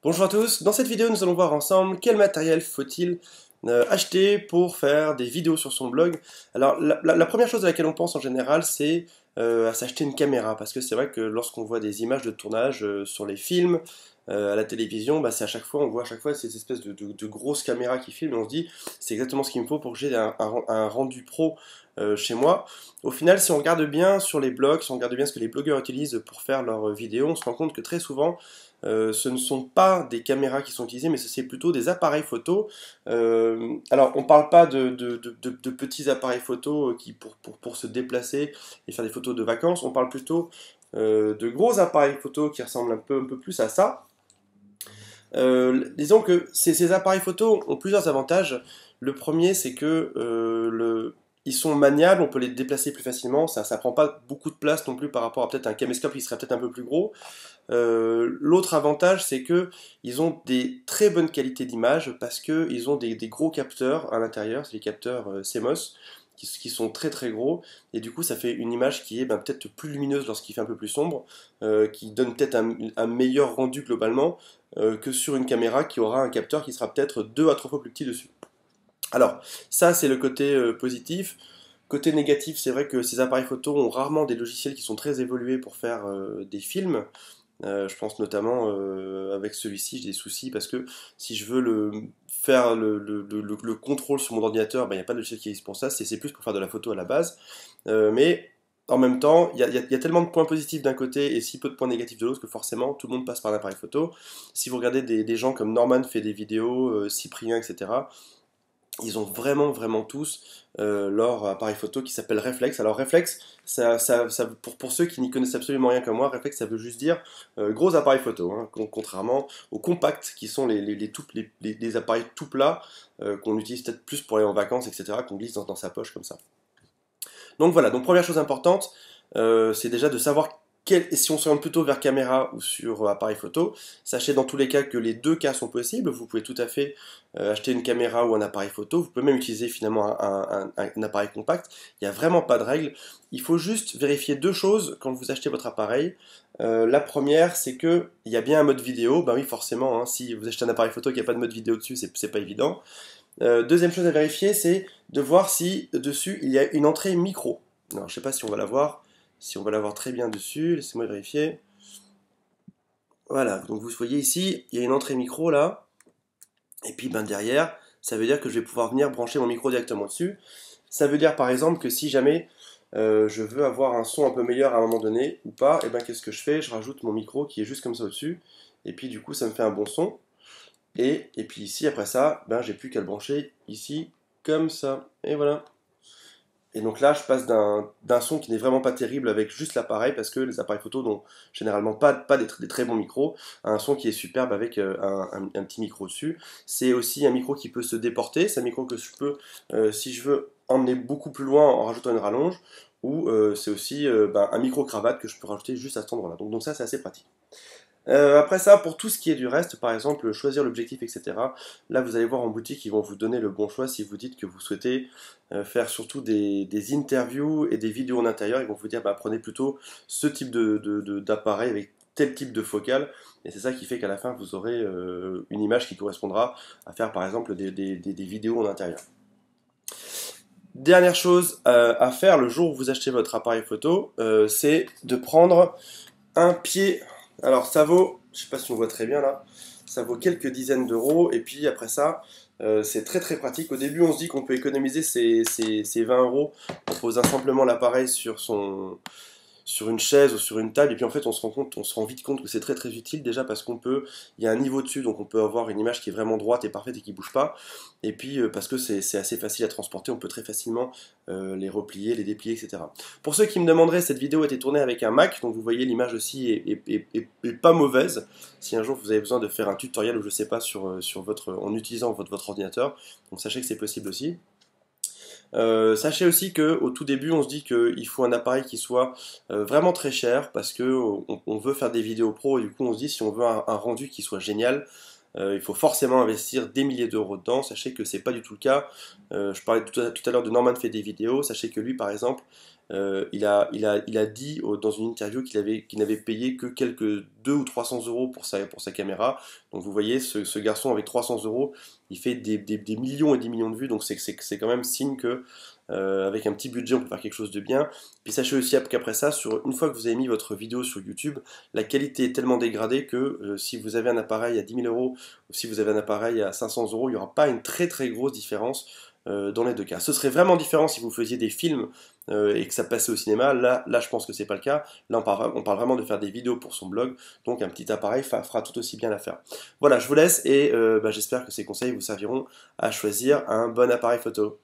Bonjour à tous, dans cette vidéo nous allons voir ensemble quel matériel faut-il acheter pour faire des vidéos sur son blog. Alors la première chose à laquelle on pense en général c'est à s'acheter une caméra parce que c'est vrai que lorsqu'on voit des images de tournage sur les films, à la télévision, c'est à chaque fois, on voit à chaque fois ces espèces de grosses caméras qui filment et on se dit c'est exactement ce qu'il me faut pour que j'ai un rendu pro chez moi. Au final, si on regarde bien sur les blogs, si on regarde bien ce que les blogueurs utilisent pour faire leurs vidéos, on se rend compte que très souvent ce ne sont pas des caméras qui sont utilisées, mais c'est plutôt des appareils photo. Alors, on ne parle pas de petits appareils photo qui pour se déplacer et faire des photos de vacances, on parle plutôt de gros appareils photo qui ressemblent un peu plus à ça. Disons que ces appareils photo ont plusieurs avantages. Le premier, c'est que ils sont maniables, on peut les déplacer plus facilement, ça prend pas beaucoup de place non plus par rapport à peut-être un caméscope qui serait peut-être un peu plus gros. L'autre avantage, c'est que ils ont des très bonnes qualités d'image parce qu'ils ont des gros capteurs à l'intérieur, c'est les capteurs CMOS, qui sont très très gros, et du coup ça fait une image qui est peut-être plus lumineuse lorsqu'il fait un peu plus sombre, qui donne peut-être un meilleur rendu globalement que sur une caméra qui aura un capteur qui sera peut-être 2 à 3 fois plus petit dessus. Alors, ça c'est le côté positif. Côté négatif, c'est vrai que ces appareils photo ont rarement des logiciels qui sont très évolués pour faire des films. Je pense notamment avec celui-ci, j'ai des soucis parce que si je veux faire le contrôle sur mon ordinateur, il n'y a pas de logiciel qui existe pour ça, c'est plus pour faire de la photo à la base. Mais en même temps, il y a tellement de points positifs d'un côté et si peu de points négatifs de l'autre que forcément tout le monde passe par un appareil photo. Si vous regardez des gens comme Norman fait des vidéos, Cyprien, etc., ils ont vraiment tous leur appareil photo qui s'appelle Reflex. Alors Reflex, pour ceux qui n'y connaissent absolument rien comme moi, Reflex ça veut juste dire gros appareil photo, hein, contrairement aux compacts qui sont les appareils tout plats qu'on utilise peut-être plus pour aller en vacances, etc., qu'on glisse dans sa poche comme ça. Donc voilà, donc première chose importante, c'est déjà de savoir si on s'oriente plutôt vers caméra ou sur appareil photo. Sachez dans tous les cas que les deux cas sont possibles. Vous pouvez tout à fait acheter une caméra ou un appareil photo. Vous pouvez même utiliser finalement un appareil compact. Il n'y a vraiment pas de règle. Il faut juste vérifier deux choses quand vous achetez votre appareil. La première, c'est qu'il y a bien un mode vidéo. Ben oui, forcément, hein, si vous achetez un appareil photo qui n'a pas de mode vidéo dessus, c'est pas évident. Deuxième chose à vérifier, c'est de voir si dessus il y a une entrée micro. Alors, je ne sais pas si on va la voir, si on va la voir très bien dessus. Laissez-moi vérifier. Voilà, donc vous voyez ici, il y a une entrée micro là. Et puis derrière, ça veut dire que je vais pouvoir venir brancher mon micro directement dessus. Ça veut dire par exemple que si jamais je veux avoir un son un peu meilleur à un moment donné ou pas, et qu'est-ce que je fais? Je rajoute mon micro qui est juste comme ça au-dessus. Et puis du coup, ça me fait un bon son. Et puis ici, après ça, j'ai plus qu'à le brancher ici, comme ça. Et voilà. Et donc là, je passe d'un son qui n'est vraiment pas terrible avec juste l'appareil, parce que les appareils photo n'ont généralement pas des très bons micros, à un son qui est superbe avec un petit micro dessus. C'est aussi un micro qui peut se déporter, c'est un micro que je peux, si je veux, emmener beaucoup plus loin en rajoutant une rallonge, ou c'est aussi un micro-cravate que je peux rajouter juste à cet endroit-là. Donc ça, c'est assez pratique. Après ça, pour tout ce qui est du reste, par exemple, choisir l'objectif, etc. Là, vous allez voir en boutique, ils vont vous donner le bon choix si vous dites que vous souhaitez faire surtout des interviews et des vidéos en intérieur. Ils vont vous dire, prenez plutôt ce type d'appareil avec tel type de focale. Et c'est ça qui fait qu'à la fin, vous aurez une image qui correspondra à faire, par exemple, des vidéos en intérieur. Dernière chose à faire le jour où vous achetez votre appareil photo, c'est de prendre un pied. Alors ça vaut, je sais pas si on voit très bien là, ça vaut quelques dizaines d'euros et puis après ça, c'est très pratique. Au début on se dit qu'on peut économiser ces 20 euros en posant simplement l'appareil sur une chaise ou sur une table, et puis en fait on se rend vite compte que c'est très utile déjà parce il y a un niveau dessus, donc on peut avoir une image qui est vraiment droite et parfaite et qui bouge pas, et puis parce que c'est assez facile à transporter, on peut très facilement les replier, les déplier, etc. Pour ceux qui me demanderaient, cette vidéo a été tournée avec un Mac, donc vous voyez l'image aussi est pas mauvaise, si un jour vous avez besoin de faire un tutoriel ou je sais pas en utilisant votre ordinateur, donc sachez que c'est possible aussi. Sachez aussi qu'au tout début, on se dit qu'il faut un appareil qui soit vraiment très cher parce qu'on veut faire des vidéos pro et du coup, on se dit si on veut un rendu qui soit génial, il faut forcément investir des milliers d'euros dedans. Sachez que c'est pas du tout le cas. Je parlais tout à l'heure de Norman fait des vidéos. Sachez que lui, par exemple, il a dit dans une interview qu'il n'avait payé que quelques 200 ou 300 euros pour sa caméra. Donc vous voyez, ce garçon avec 300 euros, il fait des millions et des millions de vues, donc c'est quand même signe que avec un petit budget, on peut faire quelque chose de bien. Puis sachez aussi qu'après ça, une fois que vous avez mis votre vidéo sur YouTube, la qualité est tellement dégradée que si vous avez un appareil à 10 000 euros ou si vous avez un appareil à 500 euros, il n'y aura pas une très très grosse différence dans les deux cas. Ce serait vraiment différent si vous faisiez des films et que ça passait au cinéma. Là je pense que c'est pas le cas. Là, on parle vraiment de faire des vidéos pour son blog, donc un petit appareil fera tout aussi bien l'affaire. Voilà, je vous laisse et j'espère que ces conseils vous serviront à choisir un bon appareil photo.